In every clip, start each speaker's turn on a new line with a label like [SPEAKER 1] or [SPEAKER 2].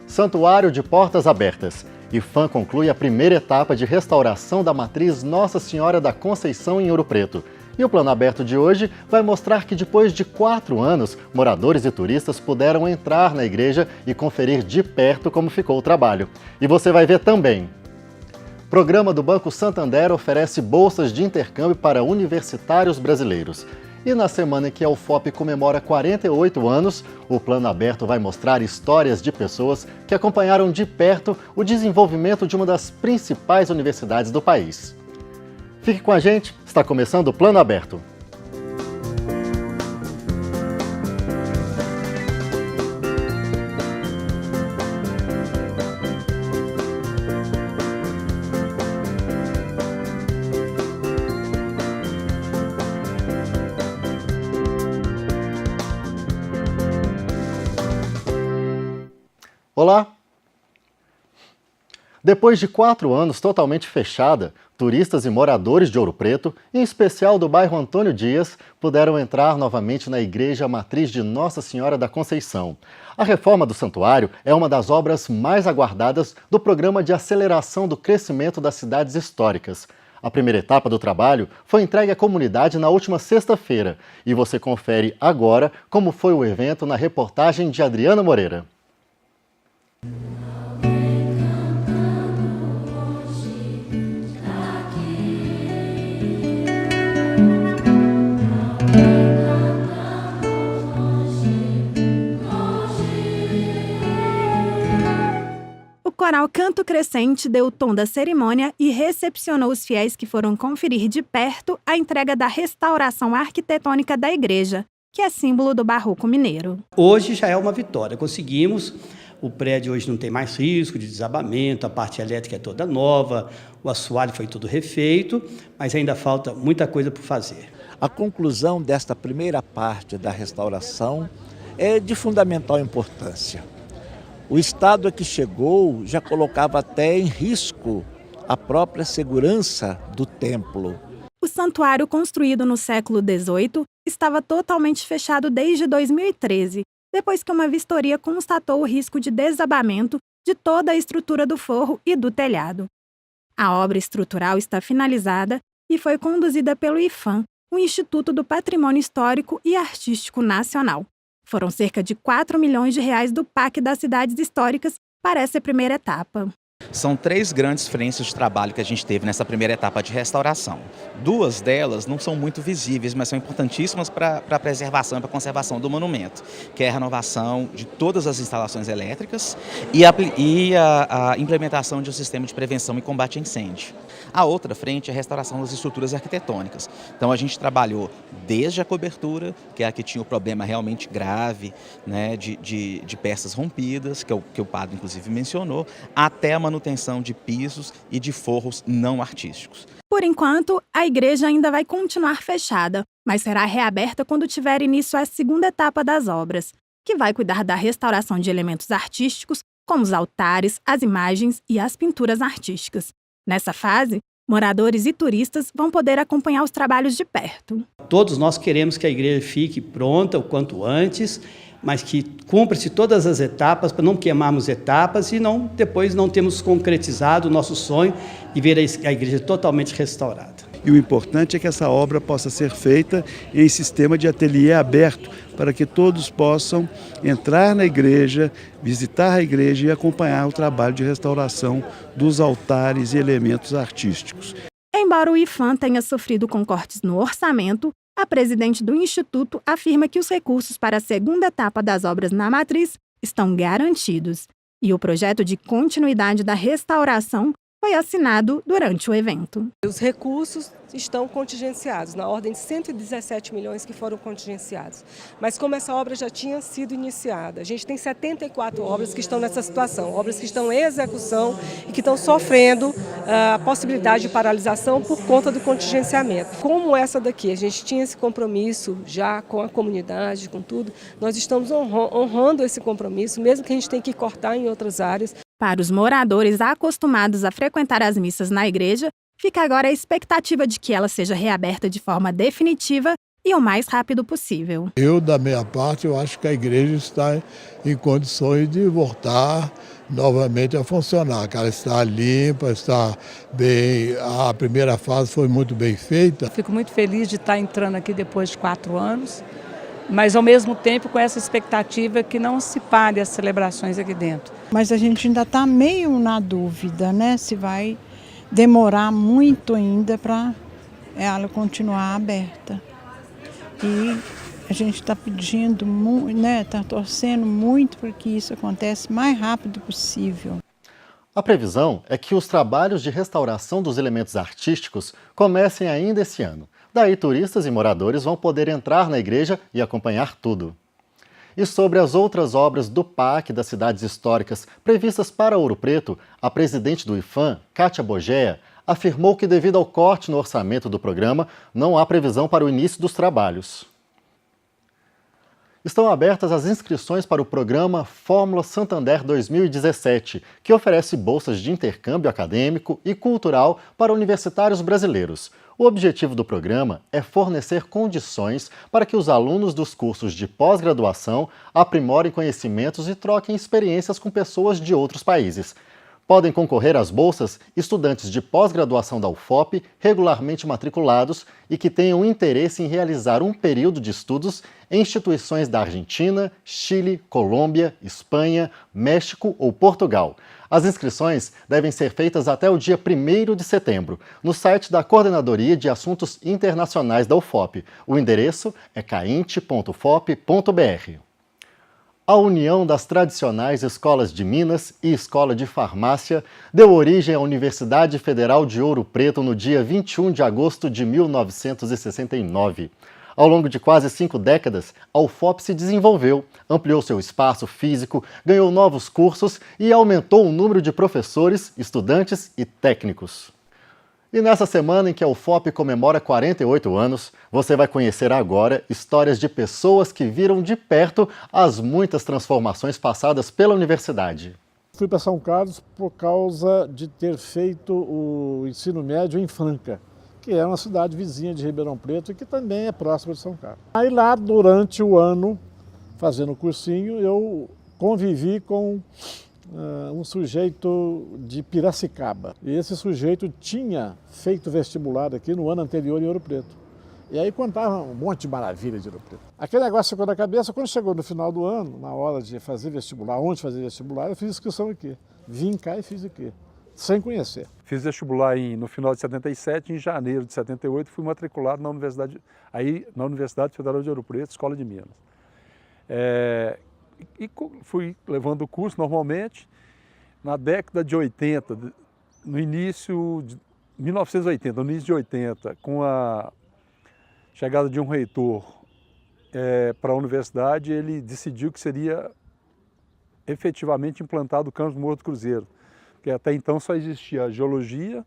[SPEAKER 1] Santuário de Portas Abertas. IPHAN conclui a primeira etapa de restauração da matriz Nossa Senhora da Conceição em Ouro Preto. E o Plano Aberto de hoje vai mostrar que depois de 4 anos, moradores e turistas puderam entrar na igreja e conferir de perto como ficou o trabalho. E você vai ver também. O programa do Banco Santander oferece bolsas de intercâmbio para universitários brasileiros. E na semana em que a UFOP comemora 48 anos, o Plano Aberto vai mostrar histórias de pessoas que acompanharam de perto o desenvolvimento de uma das principais universidades do país. Fique com a gente, está começando o Plano Aberto. Olá! Depois de 4 anos totalmente fechada, turistas e moradores de Ouro Preto, em especial do bairro Antônio Dias, puderam entrar novamente na Igreja Matriz de Nossa Senhora da Conceição. A reforma do santuário é uma das obras mais aguardadas do Programa de Aceleração do Crescimento das Cidades Históricas. A primeira etapa do trabalho foi entregue à comunidade na última sexta-feira e você confere agora como foi o evento na reportagem de Adriana Moreira.
[SPEAKER 2] O coral Canto Crescente deu o tom da cerimônia e recepcionou os fiéis que foram conferir de perto a entrega da restauração arquitetônica da igreja, que é símbolo do barroco mineiro.
[SPEAKER 3] Hoje já é uma vitória, conseguimos. O prédio hoje não tem mais risco de desabamento, a parte elétrica é toda nova, o assoalho foi tudo refeito, mas ainda falta muita coisa por fazer.
[SPEAKER 4] A conclusão desta primeira parte da restauração é de fundamental importância. O estado a que chegou já colocava até em risco a própria segurança do templo.
[SPEAKER 2] O santuário, construído no século XVIII, estava totalmente fechado desde 2013, depois que uma vistoria constatou o risco de desabamento de toda a estrutura do forro e do telhado. A obra estrutural está finalizada e foi conduzida pelo IPHAN, o Instituto do Patrimônio Histórico e Artístico Nacional. Foram cerca de 4 milhões de reais do PAC das cidades históricas para essa primeira etapa.
[SPEAKER 5] São 3 grandes frentes de trabalho que a gente teve nessa primeira etapa de restauração. 2 delas não são muito visíveis, mas são importantíssimas para a preservação e para a conservação do monumento, que é a renovação de todas as instalações elétricas e a implementação de um sistema de prevenção e combate a incêndio. A outra frente é a restauração das estruturas arquitetônicas. Então a gente trabalhou desde a cobertura, que é a que tinha o problema realmente grave, né, de peças rompidas, que o padre inclusive mencionou, até a manutenção de pisos e de forros não artísticos.
[SPEAKER 2] Por enquanto, a igreja ainda vai continuar fechada, mas será reaberta quando tiver início a segunda etapa das obras, que vai cuidar da restauração de elementos artísticos, como os altares, as imagens e as pinturas artísticas. Nessa fase, moradores e turistas vão poder acompanhar os trabalhos de perto.
[SPEAKER 3] Todos nós queremos que a igreja fique pronta o quanto antes, mas que cumpra-se todas as etapas para não queimarmos etapas e depois não termos concretizado o nosso sonho de ver a igreja totalmente restaurada.
[SPEAKER 6] E o importante é que essa obra possa ser feita em sistema de ateliê aberto, para que todos possam entrar na igreja, visitar a igreja e acompanhar o trabalho de restauração dos altares e elementos artísticos.
[SPEAKER 2] Embora o IPHAN tenha sofrido com cortes no orçamento, a presidente do Instituto afirma que os recursos para a segunda etapa das obras na matriz estão garantidos. E o projeto de continuidade da restauração foi assinado durante o evento.
[SPEAKER 7] Os recursos estão contingenciados, na ordem de 117 milhões que foram contingenciados. Mas como essa obra já tinha sido iniciada, a gente tem 74 obras que estão nessa situação, obras que estão em execução e que estão sofrendo a possibilidade de paralisação por conta do contingenciamento. Como essa daqui, a gente tinha esse compromisso já com a comunidade, com tudo, nós estamos honrando esse compromisso, mesmo que a gente tenha que cortar em outras áreas.
[SPEAKER 2] Para os moradores acostumados a frequentar as missas na igreja, fica agora a expectativa de que ela seja reaberta de forma definitiva e o mais rápido possível.
[SPEAKER 8] Da minha parte, eu acho que a igreja está em condições de voltar novamente a funcionar, que ela está limpa, está bem, a primeira fase foi muito bem feita.
[SPEAKER 9] Fico muito feliz de estar entrando aqui depois de 4 anos, mas ao mesmo tempo com essa expectativa que não se pare as celebrações aqui dentro.
[SPEAKER 10] Mas a gente ainda está meio na dúvida, né? Se vai demorar muito ainda para ela continuar aberta. E a gente está pedindo, né? Está torcendo muito para que isso aconteça o mais rápido possível.
[SPEAKER 1] A previsão é que os trabalhos de restauração dos elementos artísticos comecem ainda esse ano. Daí, turistas e moradores vão poder entrar na igreja e acompanhar tudo. E sobre as outras obras do PAC das cidades históricas previstas para Ouro Preto, a presidente do IPHAN, Kátia Bogea, afirmou que devido ao corte no orçamento do programa, não há previsão para o início dos trabalhos. Estão abertas as inscrições para o programa Fórmula Santander 2017, que oferece bolsas de intercâmbio acadêmico e cultural para universitários brasileiros. O objetivo do programa é fornecer condições para que os alunos dos cursos de pós-graduação aprimorem conhecimentos e troquem experiências com pessoas de outros países. Podem concorrer às bolsas estudantes de pós-graduação da UFOP, regularmente matriculados e que tenham interesse em realizar um período de estudos em instituições da Argentina, Chile, Colômbia, Espanha, México ou Portugal. As inscrições devem ser feitas até o dia 1º de setembro, no site da Coordenadoria de Assuntos Internacionais da UFOP. O endereço é cainte.fop.br. A união das tradicionais escolas de Minas e Escola de Farmácia deu origem à Universidade Federal de Ouro Preto no dia 21 de agosto de 1969. Ao longo de quase 5 décadas, a UFOP se desenvolveu, ampliou seu espaço físico, ganhou novos cursos e aumentou o número de professores, estudantes e técnicos. E nessa semana em que a UFOP comemora 48 anos, você vai conhecer agora histórias de pessoas que viram de perto as muitas transformações passadas pela universidade.
[SPEAKER 11] Fui para São Carlos por causa de ter feito o ensino médio em Franca, que é uma cidade vizinha de Ribeirão Preto e que também é próxima de São Carlos. Aí lá, durante o ano, fazendo o cursinho, eu convivi com um sujeito de Piracicaba. E esse sujeito tinha feito vestibular aqui no ano anterior em Ouro Preto. E aí contava um monte de maravilha de Ouro Preto. Aquele negócio ficou na cabeça, quando chegou no final do ano, na hora de fazer vestibular, onde fazer vestibular, eu fiz inscrição aqui. Vim cá e fiz aqui, sem conhecer.
[SPEAKER 6] Fiz vestibular no final de 77, em janeiro de 78, fui matriculado na Universidade Federal de Ouro Preto, Escola de Minas. E fui levando o curso normalmente. Na década de 80, no início de 1980, no início de 80, com a chegada de um reitor para a universidade, ele decidiu que seria efetivamente implantado o campus Morro do Cruzeiro, porque até então só existia a geologia,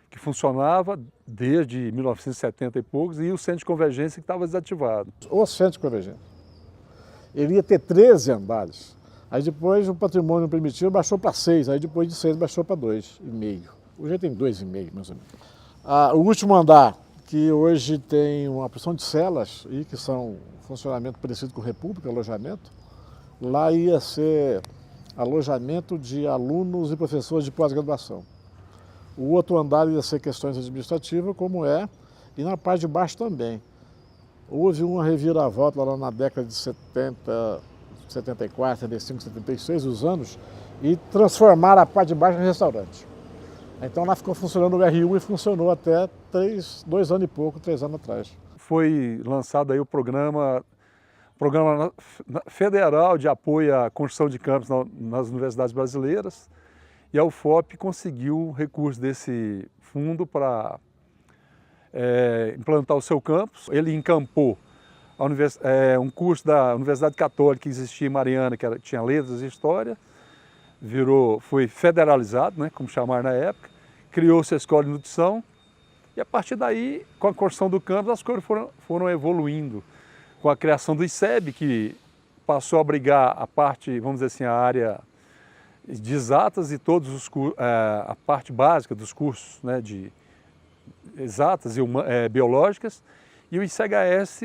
[SPEAKER 6] que funcionava desde 1970 e poucos, e o centro de convergência que estava desativado.
[SPEAKER 11] O centro de convergência. Ele ia ter 13 andares. Aí depois o patrimônio permitiu, baixou para 6, aí depois de 6 baixou para 2,5. Hoje tem 2,5 mais ou menos. O último andar, que hoje tem uma porção de celas, e que são funcionamento parecido com República, alojamento, lá ia ser alojamento de alunos e professores de pós-graduação. O outro andar ia ser questões administrativas, como é, e na parte de baixo também. Houve uma reviravolta lá na década de 70, 74, 75, 76, os anos, e transformaram a parte de baixo em restaurante. Então lá ficou funcionando o RU e funcionou até 2 anos e pouco, 3 anos atrás.
[SPEAKER 6] Foi lançado aí o Programa Federal de Apoio à Construção de Campos nas Universidades Brasileiras, e a UFOP conseguiu recurso desse fundo para implantar o seu campus. Ele encampou um curso da Universidade Católica que existia em Mariana, que tinha letras e história, foi federalizado, né, como chamaram na época, criou-se a escola de nutrição, e a partir daí, com a construção do campus, as coisas foram evoluindo, com a criação do ICEB, que passou a abrigar a parte, vamos dizer assim, a área de exatas e todos a parte básica dos cursos, né, de exatas e biológicas, e o ICHS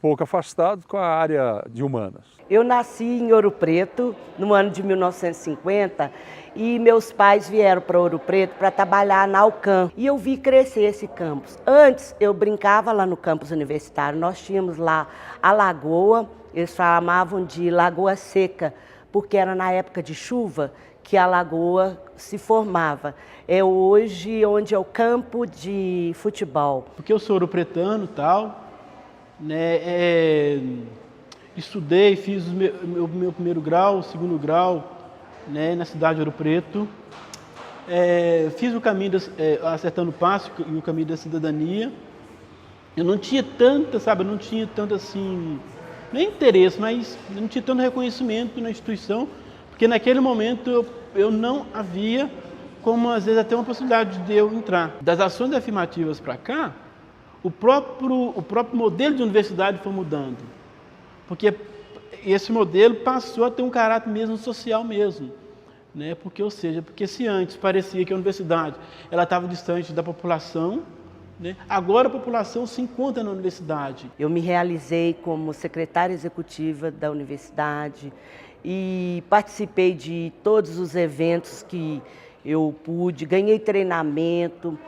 [SPEAKER 12] pouco afastados com a área de humanas.
[SPEAKER 13] Eu nasci em Ouro Preto no ano de 1950 e meus pais vieram para Ouro Preto para trabalhar na Alcam e eu vi crescer esse campus. Antes eu brincava lá no campus universitário, nós tínhamos lá a lagoa, eles chamavam de Lagoa Seca, porque era na época de chuva que a lagoa se formava. É hoje onde é o campo de futebol.
[SPEAKER 14] Porque eu sou ouropretano e tal, né, estudei, fiz o meu primeiro grau, segundo grau, né, na cidade de Ouro Preto. Fiz o caminho, acertando o passo, e o caminho da cidadania. Eu não tinha tanta, sabe, eu não tinha tanto assim, nem interesse, mas eu não tinha tanto reconhecimento na instituição, porque naquele momento eu não havia como, às vezes, até uma possibilidade de eu entrar. Das ações afirmativas para cá, o próprio modelo de universidade foi mudando, porque esse modelo passou a ter um caráter mesmo social mesmo, né? Porque se antes parecia que a universidade ela estava distante da população, né? Agora a população se encontra na universidade.
[SPEAKER 13] Eu me realizei como secretária executiva da universidade e participei de todos os eventos que eu pude, ganhei treinamento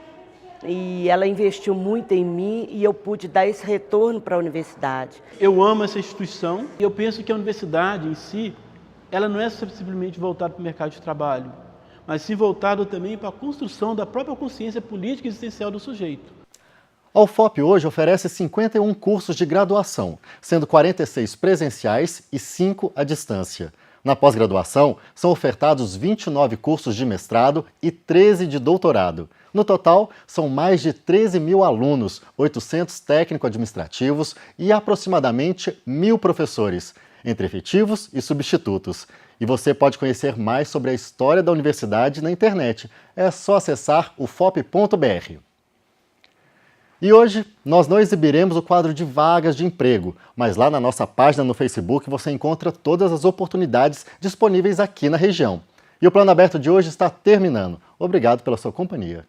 [SPEAKER 13] e ela investiu muito em mim e eu pude dar esse retorno para a universidade.
[SPEAKER 14] Eu amo essa instituição e eu penso que a universidade em si, ela não é simplesmente voltada para o mercado de trabalho, mas sim voltada também para a construção da própria consciência política e existencial do sujeito.
[SPEAKER 1] A UFOP hoje oferece 51 cursos de graduação, sendo 46 presenciais e 5 à distância. Na pós-graduação, são ofertados 29 cursos de mestrado e 13 de doutorado. No total, são mais de 13 mil alunos, 800 técnico-administrativos e aproximadamente 1.000 professores, entre efetivos e substitutos. E você pode conhecer mais sobre a história da universidade na internet. É só acessar ufop.br. E hoje, nós não exibiremos o quadro de vagas de emprego, mas lá na nossa página no Facebook você encontra todas as oportunidades disponíveis aqui na região. E o Plano Aberto de hoje está terminando. Obrigado pela sua companhia.